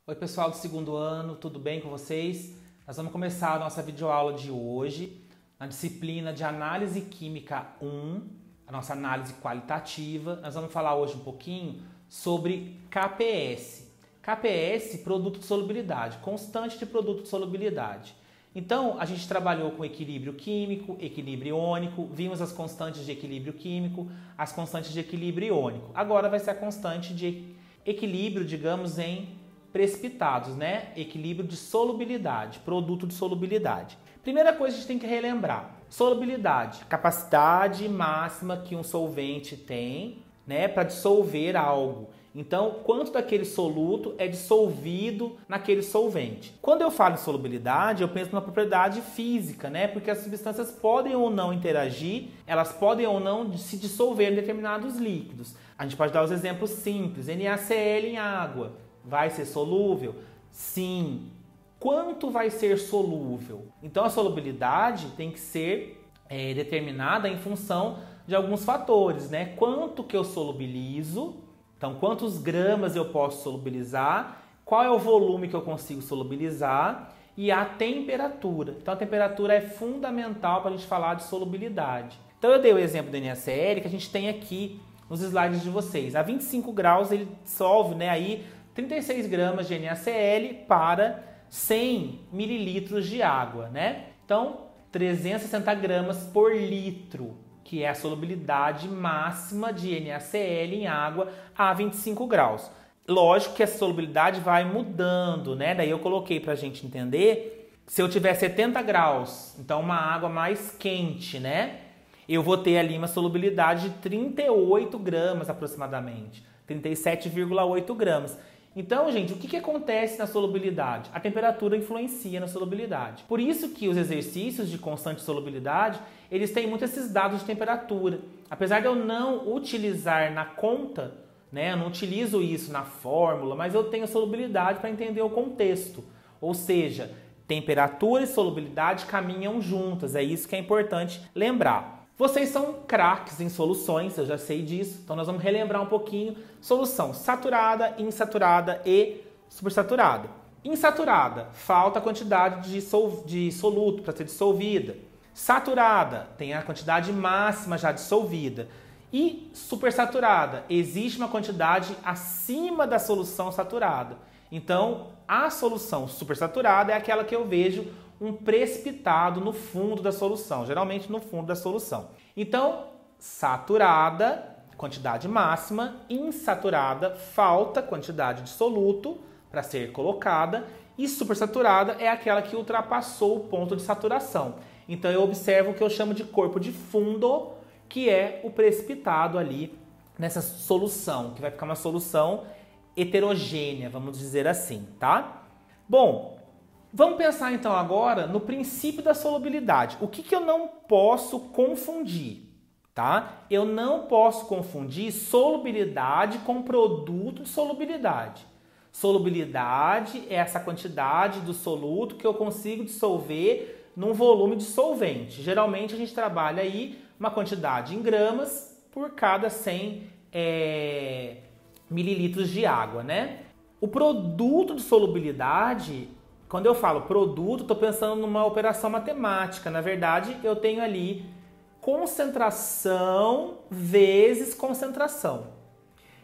Oi pessoal do segundo ano, tudo bem com vocês? Nós vamos começar a nossa videoaula de hoje na disciplina de Análise Química 1, a nossa análise qualitativa. Nós vamos falar hoje um pouquinho sobre KPS. KPS, produto de solubilidade, constante de produto de solubilidade. Então, a gente trabalhou com equilíbrio químico, equilíbrio iônico, vimos as constantes de equilíbrio químico, as constantes de equilíbrio iônico. Agora vai ser a constante de equilíbrio, digamos, em precipitados, né? Equilíbrio de solubilidade, produto de solubilidade. Primeira coisa que a gente tem que relembrar: solubilidade, capacidade máxima que um solvente tem, né, para dissolver algo. Então, quanto daquele soluto é dissolvido naquele solvente. Quando eu falo em solubilidade, eu penso numa propriedade física, né? Porque as substâncias podem ou não interagir, elas podem ou não se dissolver em determinados líquidos. A gente pode dar os exemplos simples: NaCl em água. Vai ser solúvel? Sim. Quanto vai ser solúvel? Então a solubilidade tem que ser determinada em função de alguns fatores, né? Quanto que eu solubilizo, então quantos gramas eu posso solubilizar, qual é o volume que eu consigo solubilizar e a temperatura. Então a temperatura é fundamental para a gente falar de solubilidade. Então eu dei o exemplo do NaCl que a gente tem aqui nos slides de vocês. A 25 graus ele dissolve, né, aí 36 gramas de NaCl para 100 mililitros de água, né? Então, 360 gramas por litro, que é a solubilidade máxima de NaCl em água a 25 graus. Lógico que essa solubilidade vai mudando, né? Daí eu coloquei para a gente entender, se eu tiver 70 graus, então uma água mais quente, né? Eu vou ter ali uma solubilidade de 38 gramas aproximadamente, 37,8 gramas. Então, gente, o que acontece na solubilidade? A temperatura influencia na solubilidade. Por isso que os exercícios de constante solubilidade, eles têm muito esses dados de temperatura. Apesar de eu não utilizar na conta, né, eu não utilizo isso na fórmula, mas eu tenho a solubilidade para entender o contexto. Ou seja, temperatura e solubilidade caminham juntas, é isso que é importante lembrar. Vocês são craques em soluções, eu já sei disso, então nós vamos relembrar um pouquinho. Solução saturada, insaturada e supersaturada. Insaturada, falta a quantidade de soluto para ser dissolvida. Saturada, tem a quantidade máxima já dissolvida. E supersaturada, existe uma quantidade acima da solução saturada. Então, a solução supersaturada é aquela que eu vejo um precipitado no fundo da solução, geralmente no fundo da solução. Então, saturada, quantidade máxima; insaturada, falta quantidade de soluto para ser colocada; e supersaturada é aquela que ultrapassou o ponto de saturação. Então, eu observo o que eu chamo de corpo de fundo, que é o precipitado ali nessa solução, que vai ficar uma solução heterogênea, vamos dizer assim, tá? Bom, vamos pensar então agora no princípio da solubilidade. O que eu não posso confundir, tá? Eu não posso confundir solubilidade com produto de solubilidade. Solubilidade é essa quantidade do soluto que eu consigo dissolver num volume de solvente. Geralmente a gente trabalha aí uma quantidade em gramas por cada 100 mililitros de água, né? O produto de solubilidade, quando eu falo produto, estou pensando numa operação matemática. Na verdade, eu tenho ali concentração vezes concentração.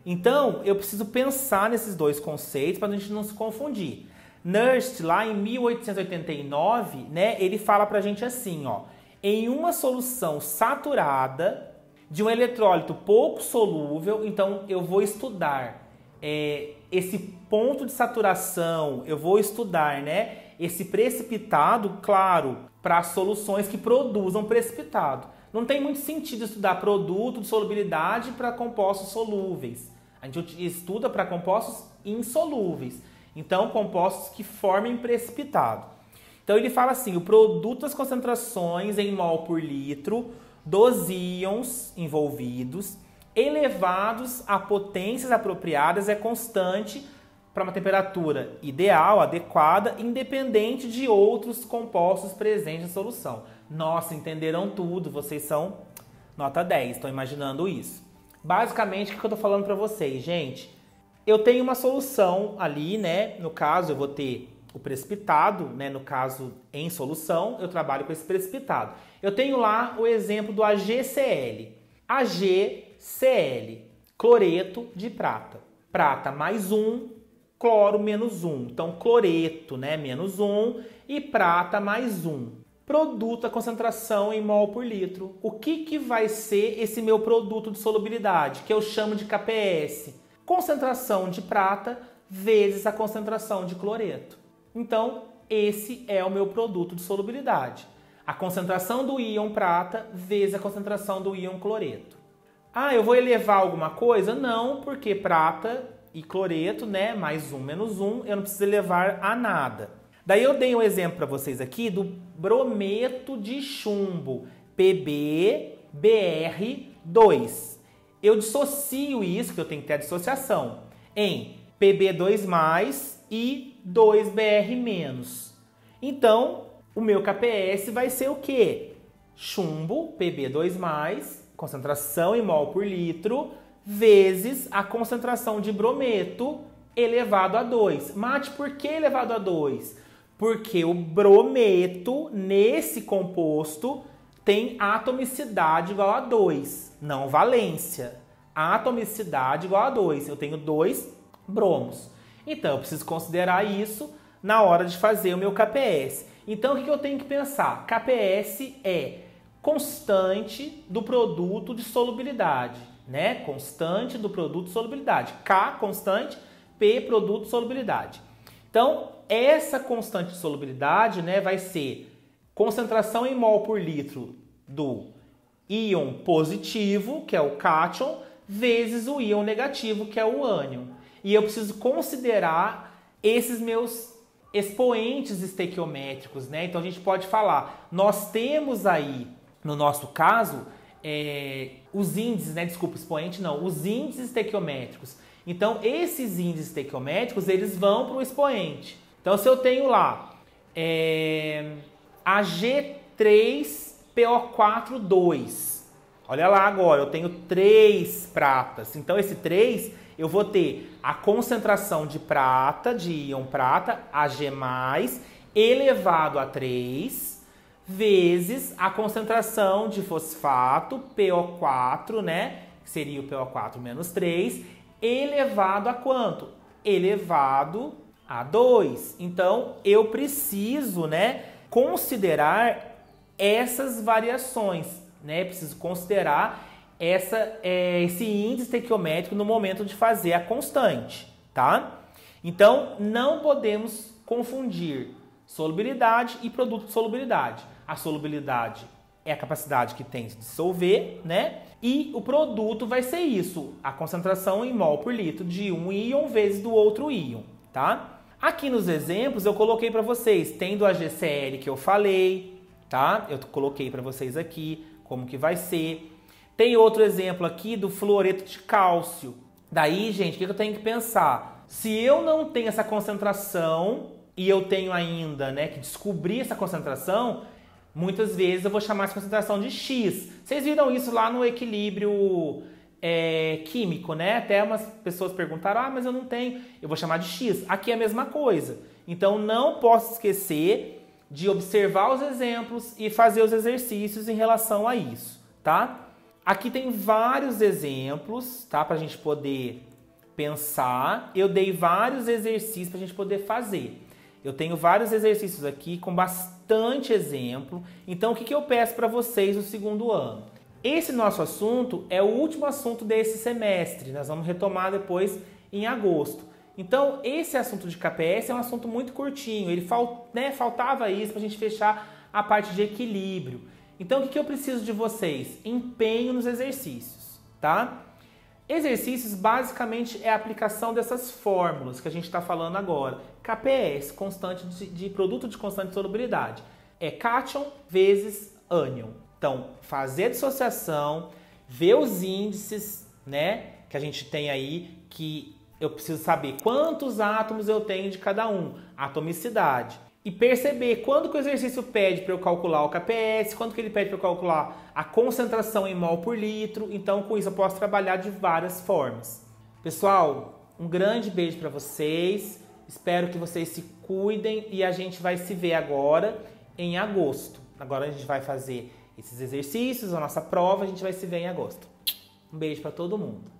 Então, eu preciso pensar nesses dois conceitos para a gente não se confundir. Nernst, lá em 1889, né, ele fala para a gente assim, ó: em uma solução saturada de um eletrólito pouco solúvel, então eu vou estudar esse ponto de saturação, eu vou estudar, né, esse precipitado, claro, para soluções que produzam precipitado. Não tem muito sentido estudar produto de solubilidade para compostos solúveis. A gente estuda para compostos insolúveis, então compostos que formem precipitado. Então ele fala assim: o produto das concentrações em mol por litro dos íons envolvidos elevados a potências apropriadas é constante para uma temperatura ideal, adequada, independente de outros compostos presentes na solução. Nossa, entenderam tudo, vocês são nota 10, estão imaginando isso. Basicamente, o que eu estou falando para vocês, gente? eu tenho uma solução ali, né? No caso, eu vou ter o precipitado, né? No caso, em solução, eu trabalho com esse precipitado. Eu tenho lá o exemplo do AgCl. AgCl, cloreto de prata. Prata mais 1, cloro menos 1. Então, cloreto, né? Menos 1 e prata mais 1. Produto a concentração em mol por litro. O que vai ser esse meu produto de solubilidade, que eu chamo de KPS? Concentração de prata vezes a concentração de cloreto. Então, esse é o meu produto de solubilidade. A concentração do íon prata vezes a concentração do íon cloreto. Ah, eu vou elevar alguma coisa? Não, porque prata e cloreto, né, mais 1 menos 1, eu não preciso elevar a nada. Daí eu dei um exemplo para vocês aqui do brometo de chumbo, PbBr2. Eu dissocio isso, que eu tenho que ter a dissociação, em Pb2+ e 2Br-. Então, o meu KPS vai ser o quê? Chumbo, Pb2+, concentração em mol por litro, vezes a concentração de brometo elevado a 2. Mate, por que elevado a 2? Porque o brometo, nesse composto, tem atomicidade igual a 2, não valência. Atomicidade igual a 2. Eu tenho 2 bromos. Então, eu preciso considerar isso na hora de fazer o meu KPS. Então, o que eu tenho que pensar? KPS é constante do produto de solubilidade, né? Constante do produto de solubilidade. K, constante, P, produto de solubilidade. Então, essa constante de solubilidade, né, vai ser concentração em mol por litro do íon positivo, que é o cátion, vezes o íon negativo, que é o ânion. E eu preciso considerar esses meus expoentes estequiométricos, né? Então a gente pode falar, nós temos aí, no nosso caso, os índices, né? Desculpa, expoente não, os índices estequiométricos. Então esses índices estequiométricos, eles vão para o expoente. Então se eu tenho lá Ag3PO4,2, olha lá agora, eu tenho 3 pratas. Então esse 3, eu vou ter a concentração de prata, de íon prata, Ag+, elevado a 3, vezes a concentração de fosfato, PO4, né? Que seria o PO4 menos 3, elevado a quanto? Elevado a 2. Então, eu preciso, né, considerar essas variações, né? Preciso considerar esse índice estequiométrico no momento de fazer a constante, tá? Então, não podemos confundir solubilidade e produto de solubilidade. A solubilidade é a capacidade que tem de dissolver, né? E o produto vai ser isso, a concentração em mol por litro de um íon vezes do outro íon, tá? Aqui nos exemplos eu coloquei para vocês, tem do AgCl que eu falei, tá? Eu coloquei para vocês aqui como que vai ser. Tem outro exemplo aqui do fluoreto de cálcio. Daí, gente, o que eu tenho que pensar? Se eu não tenho essa concentração e eu tenho ainda, né, que descobrir essa concentração, muitas vezes eu vou chamar essa concentração de X. Vocês viram isso lá no equilíbrio químico, né? Até umas pessoas perguntaram, mas eu não tenho. Eu vou chamar de X. Aqui é a mesma coisa. Então, não posso esquecer de observar os exemplos e fazer os exercícios em relação a isso, tá? Aqui tem vários exemplos, tá? Para a gente poder pensar. Eu dei vários exercícios para a gente poder fazer. Eu tenho vários exercícios aqui com bastante exemplo. Então, o que eu peço para vocês no segundo ano? Esse nosso assunto é o último assunto desse semestre. Nós vamos retomar depois em agosto. Então, esse assunto de KPS é um assunto muito curtinho. Ele faltava isso para a gente fechar a parte de equilíbrio. Então, o que eu preciso de vocês? Empenho nos exercícios, tá? Exercícios, basicamente, é a aplicação dessas fórmulas que a gente está falando agora. KPS, constante de produto de constante de solubilidade. É cátion vezes ânion. Então, fazer a dissociação, ver os índices, né, que a gente tem aí, que eu preciso saber quantos átomos eu tenho de cada um, atomicidade. E perceber quando que o exercício pede para eu calcular o KPS, quando que ele pede para eu calcular a concentração em mol por litro. Então, com isso eu posso trabalhar de várias formas. Pessoal, Um grande beijo para vocês. Espero que vocês se cuidem e a gente vai se ver agora em agosto. Agora a gente vai fazer esses exercícios, a nossa prova, a gente vai se ver em agosto. Um beijo para todo mundo.